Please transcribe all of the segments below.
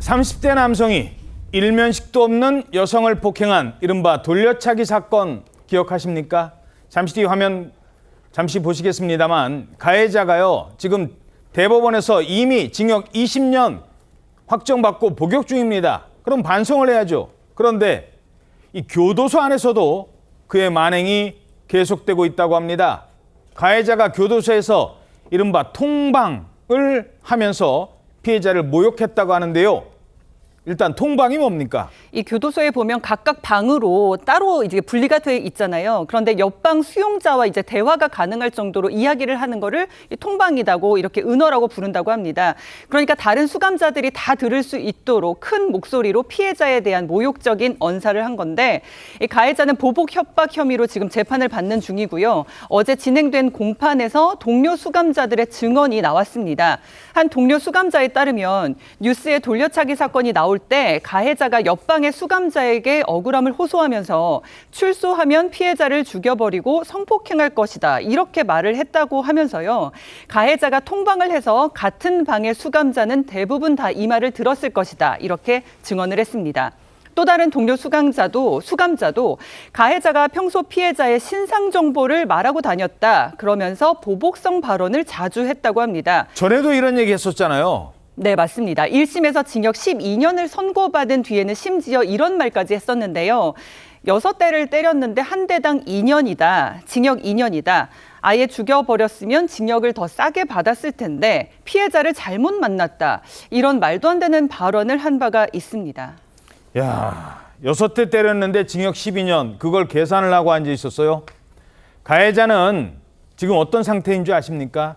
30대 남성이 일면식도 없는 여성을 폭행한 이른바 돌려차기 사건 기억하십니까? 잠시 뒤 화면 잠시 보시겠습니다만 가해자가요 지금 대법원에서 이미 징역 20년 확정받고 복역 중입니다. 그럼 반성을 해야죠. 그런데 이 교도소 안에서도 그의 만행이 계속되고 있다고 합니다. 가해자가 교도소에서 이른바 통방을 하면서 피해자를 모욕했다고 하는데요. 일단 통방이 뭡니까? 이 교도소에 보면 각각 방으로 따로 이제 분리가 돼 있잖아요. 그런데 옆방 수용자와 이제 대화가 가능할 정도로 이야기를 하는 거를 이 통방이라고 이렇게 은어라고 부른다고 합니다. 그러니까 다른 수감자들이 다 들을 수 있도록 큰 목소리로 피해자에 대한 모욕적인 언사를 한 건데 이 가해자는 보복 협박 혐의로 지금 재판을 받는 중이고요. 어제 진행된 공판에서 동료 수감자들의 증언이 나왔습니다. 한 동료 수감자에 따르면 뉴스에 돌려차기 사건이 나올 때 가해자가 옆방의 수감자에게 억울함을 호소하면서 출소하면 피해자를 죽여버리고 성폭행할 것이다. 이렇게 말을 했다고 하면서요. 가해자가 통방을 해서 같은 방의 수감자는 대부분 다 이 말을 들었을 것이다. 이렇게 증언을 했습니다. 또 다른 동료 수감자도 가해자가 평소 피해자의 신상 정보를 말하고 다녔다. 그러면서 보복성 발언을 자주 했다고 합니다. 전에도 이런 얘기 했었잖아요. 네, 맞습니다. 1심에서 징역 12년을 선고받은 뒤에는 심지어 이런 말까지 했었는데요. 6대를 때렸는데 한 대당 2년이다. 징역 2년이다. 아예 죽여버렸으면 징역을 더 싸게 받았을 텐데 피해자를 잘못 만났다. 이런 말도 안 되는 발언을 한 바가 있습니다. 야, 6대 때렸는데 징역 12년 그걸 계산을 하고 앉아 있었어요. 가해자는 지금 어떤 상태인 줄 아십니까?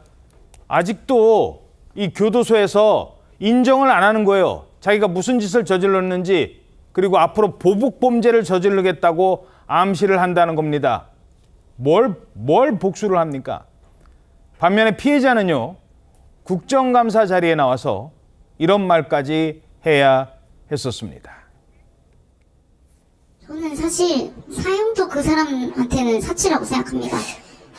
아직도 이 교도소에서 인정을 안 하는 거예요. 자기가 무슨 짓을 저질렀는지 그리고 앞으로 보복 범죄를 저지르겠다고 암시를 한다는 겁니다. 뭘 복수를 합니까? 반면에 피해자는요. 국정감사 자리에 나와서 이런 말까지 해야 했었습니다. 저는 사실 사형도 그 사람한테는 사치라고 생각합니다.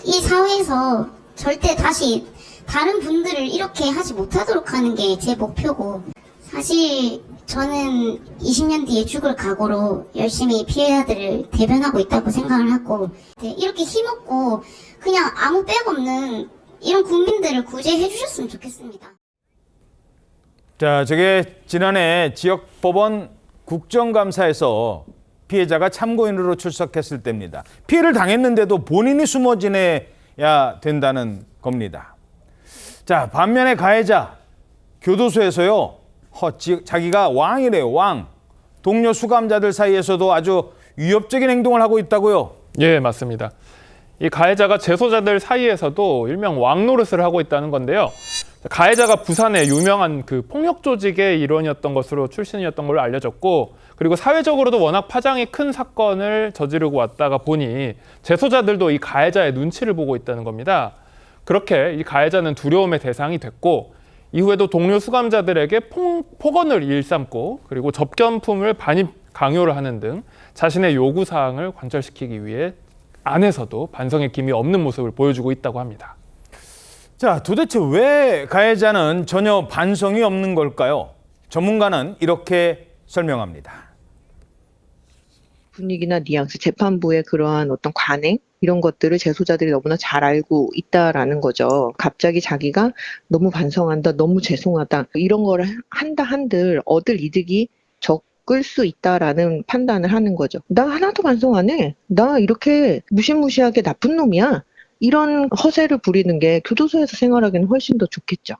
이 사회에서 절대 다시 다른 분들을 이렇게 하지 못하도록 하는 게 제 목표고, 사실 저는 20년 뒤에 죽을 각오로 열심히 피해자들을 대변하고 있다고 생각을 하고, 이렇게 힘없고 그냥 아무 빽 없는 이런 국민들을 구제해 주셨으면 좋겠습니다. 자, 저게 지난해 지역법원 국정감사에서 피해자가 참고인으로 출석했을 때입니다. 피해를 당했는데도 본인이 숨어 지내야 된다는 겁니다. 자, 반면에 가해자 교도소에서요. 자기가 왕이래요. 왕. 동료 수감자들 사이에서도 아주 위협적인 행동을 하고 있다고요. 예, 맞습니다. 이 가해자가 재소자들 사이에서도 일명 왕 노릇을 하고 있다는 건데요. 가해자가 부산의 유명한 그 폭력 조직의 일원이었던 것으로 출신이었던 걸로 알려졌고, 그리고 사회적으로도 워낙 파장이 큰 사건을 저지르고 왔다가 보니 재소자들도 이 가해자의 눈치를 보고 있다는 겁니다. 그렇게 이 가해자는 두려움의 대상이 됐고, 이후에도 동료 수감자들에게 폭언을 일삼고 그리고 접견품을 반입 강요를 하는 등 자신의 요구사항을 관철시키기 위해 안에서도 반성의 기미 없는 모습을 보여주고 있다고 합니다. 자, 도대체 왜 가해자는 전혀 반성이 없는 걸까요? 전문가는 이렇게 설명합니다. 분위기나 뉘앙스, 재판부의 그러한 어떤 관행 이런 것들을 재소자들이 너무나 잘 알고 있다라는 거죠. 갑자기 자기가 너무 반성한다, 너무 죄송하다 이런 거를 한다 한들 얻을 이득이 적을 수 있다라는 판단을 하는 거죠. 나 하나도 반성 안 해. 나 이렇게 무시무시하게 나쁜 놈이야. 이런 허세를 부리는 게 교도소에서 생활하기는 훨씬 더 좋겠죠.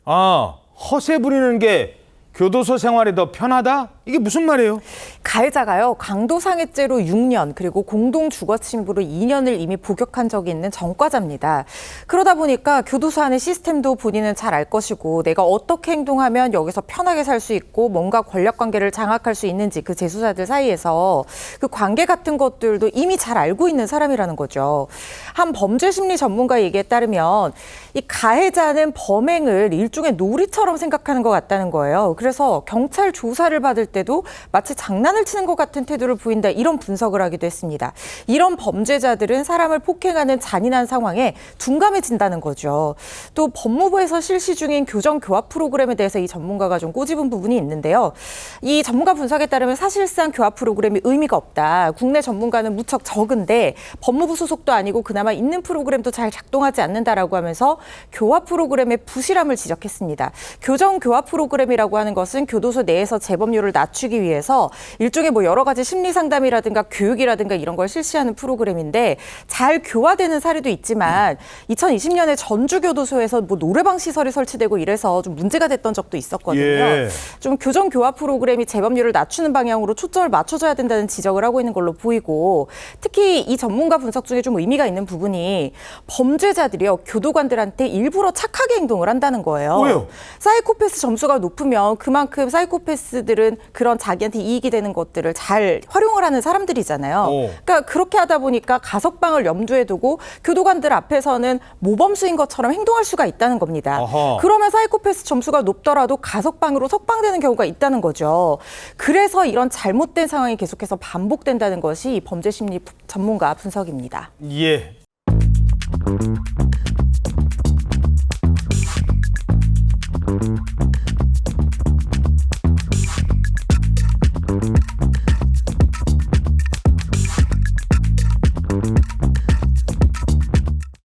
아, 허세 부리는 게 교도소 생활이 더 편하다? 이게 무슨 말이에요? 가해자가요, 강도상해죄로 6년 그리고 공동주거침입으로 2년을 이미 복역한 적이 있는 전과자입니다. 그러다 보니까 교도소 안의 시스템도 본인은 잘 알 것이고 내가 어떻게 행동하면 여기서 편하게 살 수 있고 뭔가 권력관계를 장악할 수 있는지 그 재소자들 사이에서 그 관계 같은 것들도 이미 잘 알고 있는 사람이라는 거죠. 한 범죄심리 전문가 얘기에 따르면 이 가해자는 범행을 일종의 놀이처럼 생각하는 것 같다는 거예요. 그래서 경찰 조사를 받을 때도 마치 장난을 치는 것 같은 태도를 보인다, 이런 분석을 하기도 했습니다. 이런 범죄자들은 사람을 폭행하는 잔인한 상황에 둔감해진다는 거죠. 또 법무부에서 실시 중인 교정 교합 프로그램에 대해서 이 전문가가 좀 꼬집은 부분이 있는데요. 이 전문가 분석에 따르면 사실상 교합 프로그램이 의미가 없다. 국내 전문가는 무척 적은데 법무부 소속도 아니고 그나마 있는 프로그램도 잘 작동하지 않는다라고 하면서 교합 프로그램의 부실함을 지적했습니다. 교정 교합 프로그램이라고 하는 것은 교도소 내에서 재범률을 낮추기 위해서 일종의 여러 가지 심리 상담이라든가 교육이라든가 이런 걸 실시하는 프로그램인데, 잘 교화되는 사례도 있지만 2020년에 전주교도소에서 노래방 시설이 설치되고 이래서 좀 문제가 됐던 적도 있었거든요. 예. 좀 교정 교합 프로그램이 재범률을 낮추는 방향으로 초점을 맞춰줘야 된다는 지적을 하고 있는 걸로 보이고, 특히 이 전문가 분석 중에 좀 의미가 있는 부분이 범죄자들이요, 교도관들한테 일부러 착하게 행동을 한다는 거예요. 왜요? 사이코패스 점수가 높으면 그만큼 사이코패스들은 그런 자기한테 이익이 되는 것들을 잘 활용을 하는 사람들이잖아요. 그러니까 그렇게 하다 보니까 가석방을 염두에 두고 교도관들 앞에서는 모범수인 것처럼 행동할 수가 있다는 겁니다. 아하. 그러면 사이코패스 점수가 높더라도 가석방으로 석방되는 경우가 있다는 거죠. 그래서 이런 잘못된 상황이 계속해서 반복된다는 것이 범죄심리 전문가 분석입니다. 예.